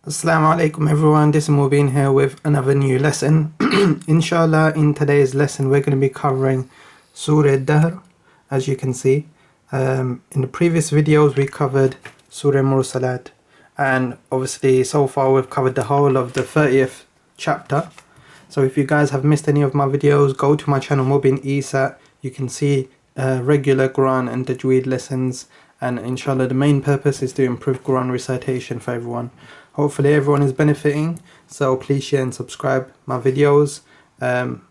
Assalamu alaikum everyone, this is Mubin here with another new lesson. Inshallah, in today's lesson we're going to be covering Surah Ad-Dahr. As you can see, in the previous videos we covered Surah Mursalat, and obviously so far we've covered the whole of the 30th chapter. So if you guys have missed any of my videos, go to my channel Mubin Isa. You can see regular Quran and Tajweed lessons, and inshallah the main purpose is to improve Quran recitation for everyone. Hopefully everyone is benefiting, so please share and subscribe my videos, and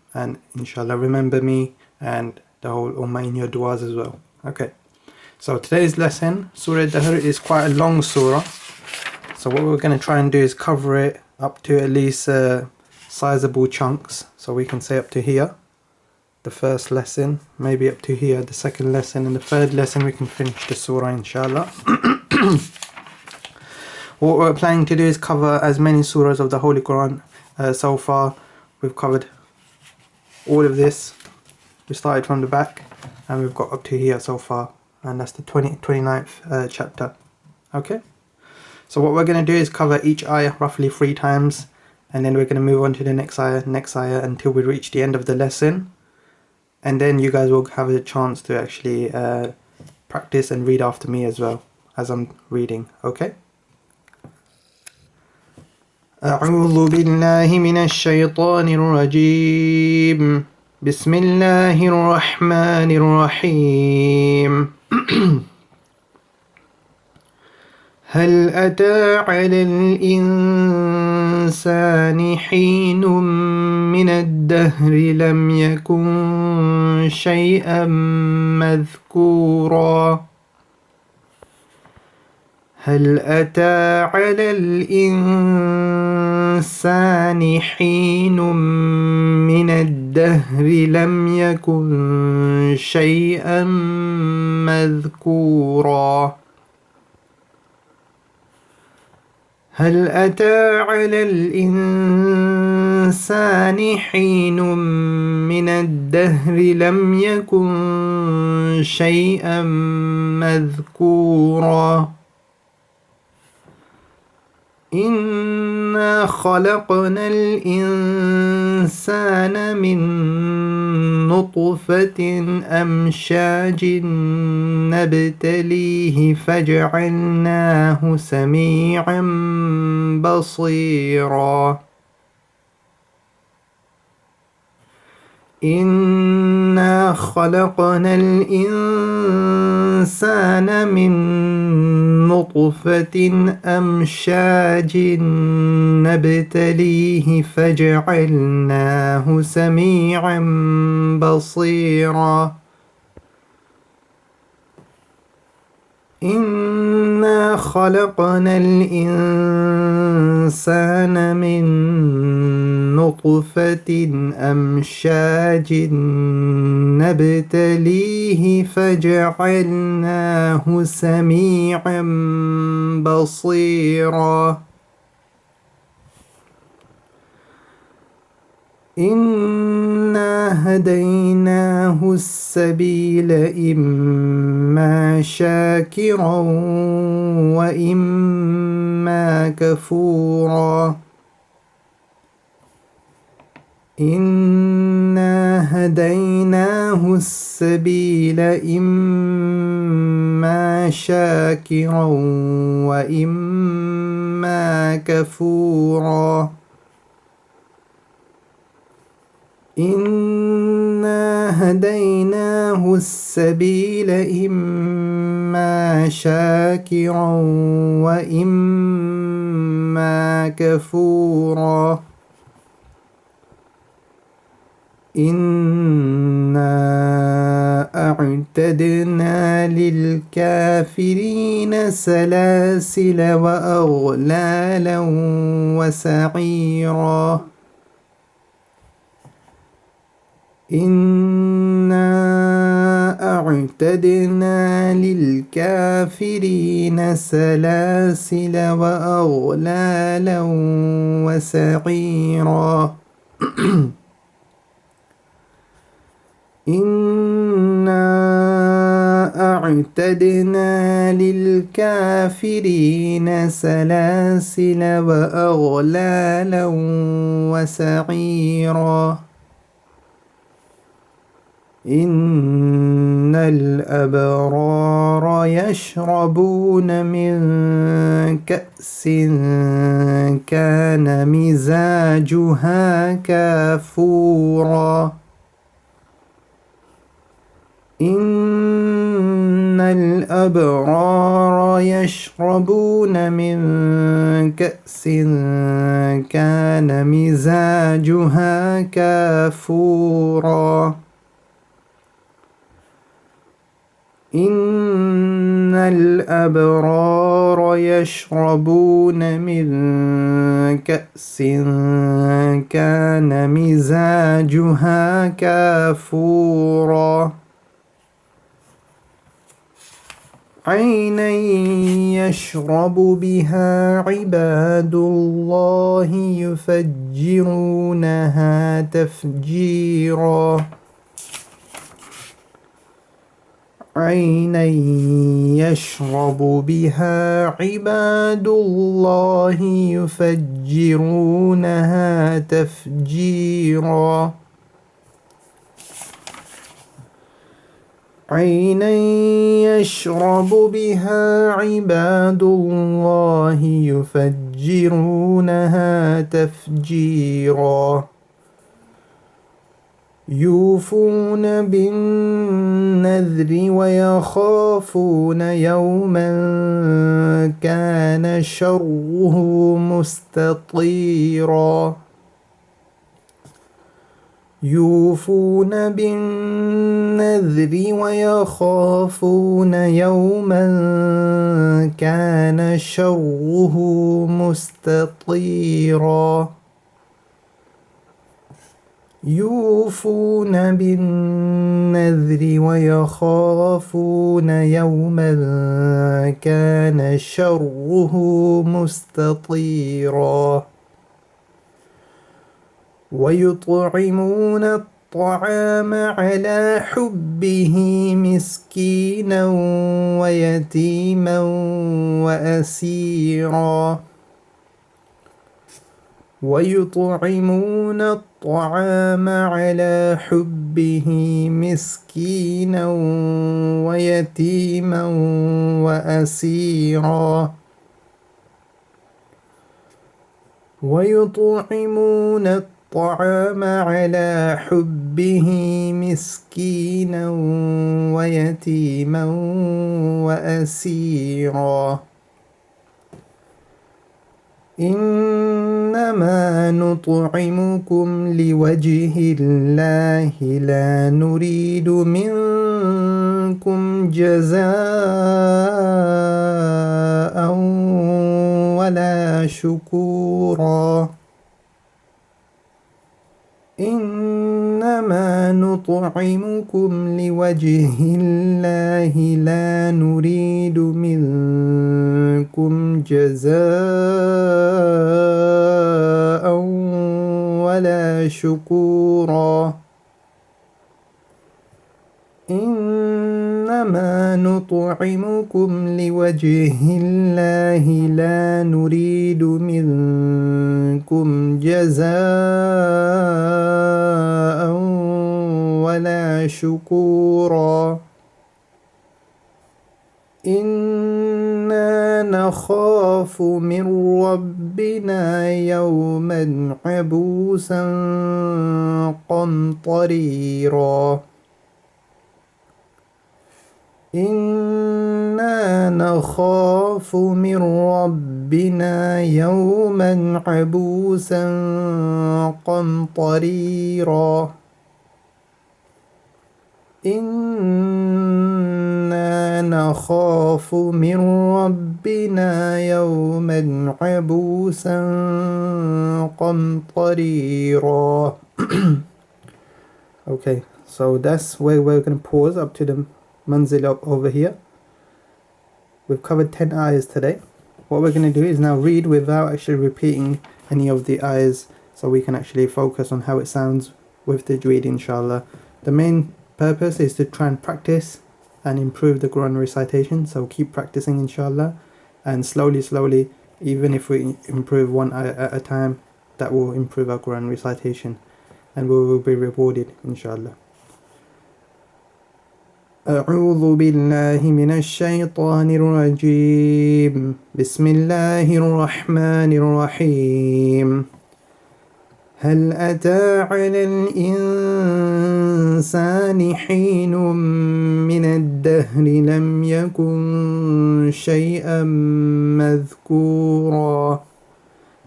inshallah remember me and the whole Ummah in your du'as as well. Okay, so today's lesson, Surah Ad-Dahr, is quite a long surah, so what we're going to try and do is cover it up to at least sizable chunks, so we can say up to here, the first lesson, maybe up to here, the second lesson, and the third lesson we can finish the surah inshallah. What we're planning to do is cover as many surahs of the Holy Quran. So far we've covered all of this. We started from the back and we've got up to here so far, and that's the 29th chapter. Okay, so what we're going to do is cover each ayah roughly 3 times, and then we're going to move on to the next ayah until we reach the end of the lesson, and then you guys will have a chance to actually practice and read after me as well as I'm reading. Okay, أعوذ بالله من الشيطان الرجيم بسم الله الرحمن الرحيم هل أتى على الإنسان حين من الدهر لم يكن شيئا مذكورا هل أتى على الإنسان حين من الدهر لم يكن شيئا مذكورا هل أتى على الإنسان حين من الدهر لم يكن شيئا مذكورا إنا خلقنا الإنسان من نطفة أمشاج نبتليه فجعلناه سميعا بصيرا إنا خلقنا الإنسان من نطفة أمشاج نبتليه فجعلناه سميعا بصيرا إنا خلقنا الإنسان من نطفة أمشاج نبتليه فجعلناه سميعا بصيرا إنا هديناه السبيل إما شاكرا وإما كفورا إنا هديناه السبيل إما شاكرا وإما كفورا إنا هديناه السبيل إما شاكرا وإما كفورا إنا أعتدنا للكافرين سلاسل وأغلالا وسعيرا إنا أعتدنا للكافرين سلاسل وأغلالا وسعيرا إنا وأعتدنا للكافرين سلاسل وأغلالا وسعيرا إن الأبرار يشربون من كأس كان مزاجها كافورا إن الأبرار يشربون من كأس كان مزاجها كافورا إن الأبرار يشربون من كأس كان مزاجها كافورا عينا يشرب بها عباد الله يفجرونها تفجيرا عينا يشرب بها عباد الله يفجرونها تفجيرا عينا يشرب بها عباد الله يفجرونها تفجيرا يوفون بالنذر ويخافون يوما كان شره مستطيرا يوفون بالنذر ويخافون يوما كان شره مستطيرا يوفون بالنذر ويخافون يوما كان شره مستطيرا ويطعمون الطعام على حبه مسكينا ويتيما وأسيرا ويطعمون الطعام على حبه مسكينا ويتيما وأسيرا ويطعمون الطعام على حبه مسكينا ويتيما وأسيرا إنما نطعمكم لوجه الله لا نريد منكم جزاء ولا شكورا إنما نطعمكم لوجه الله لا نريد منكم جزاء ولا شكورا إنما نطعمكم لوجه الله لا نريد منكم جزاء ولا شكورا إنا نخاف من ربنا يوما عبوسا قمطريرا إنا نخاف من ربنا يوما عبوسا قمطريرا إنا نخاف من ربنا يوما عبوسا قمطريرا. Okay, so that's where we're going to pause up to the manzil over here. We've covered 10 ayahs today. What we're going to do is now read without actually repeating any of the ayahs, so we can actually focus on how it sounds with tajweed, inshallah. The main purpose is to try and practice and improve the Quran recitation. So keep practicing, inshallah, and slowly, even if we improve one at a time, that will improve our Quran recitation, and we will be rewarded, inshallah. أعوذ بالله من الشيطان الرجيم. بسم الله الرحمن الرحيم. هل أتى على الإنسان حين من الدهر لم يكن شيئا مذكورا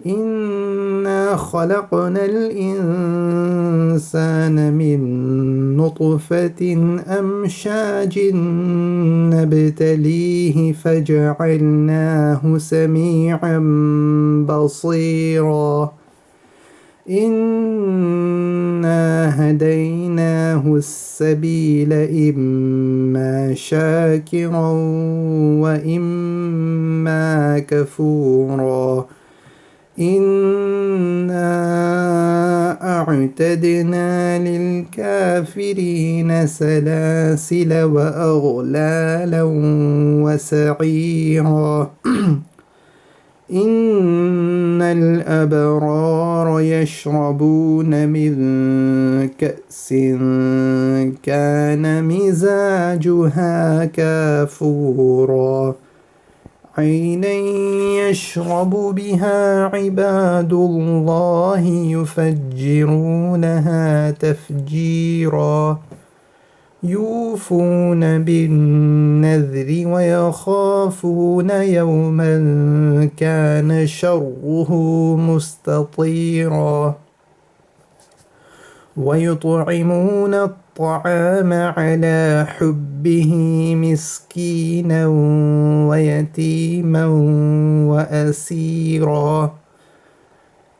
إنا خلقنا الإنسان من نطفة أمشاج نبتليه فجعلناه سميعا بصيرا إنا هديناه السبيل إما شاكرا وإما كفورا إنا أعتدنا للكافرين سلاسل وأغلالا وسعيرا إن الأبرار يشربون من كأس كان مزاجها كافورا عينا يشرب بها عباد الله يفجرونها تفجيرا يوفون بالنذر ويخافون يوما كان شره مستطيرا ويطعمون الطعام على حبه مسكينا ويتيما وأسيرا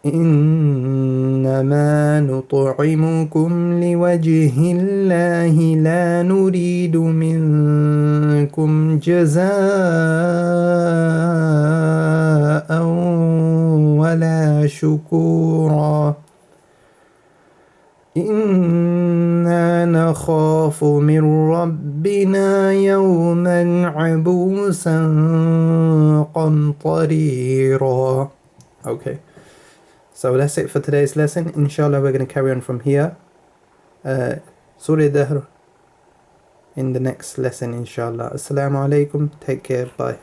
إنما نطعمكم لوجه الله لا نريد منكم جزاء ولا شكورا إنا نخاف من ربنا يوما عبوسا قمطريرا. Okay, so that's it for today's lesson. Inshallah, we're going to carry on from here. Surah Ad-Dahr in the next lesson, inshallah. Assalamu alaikum. Take care. Bye.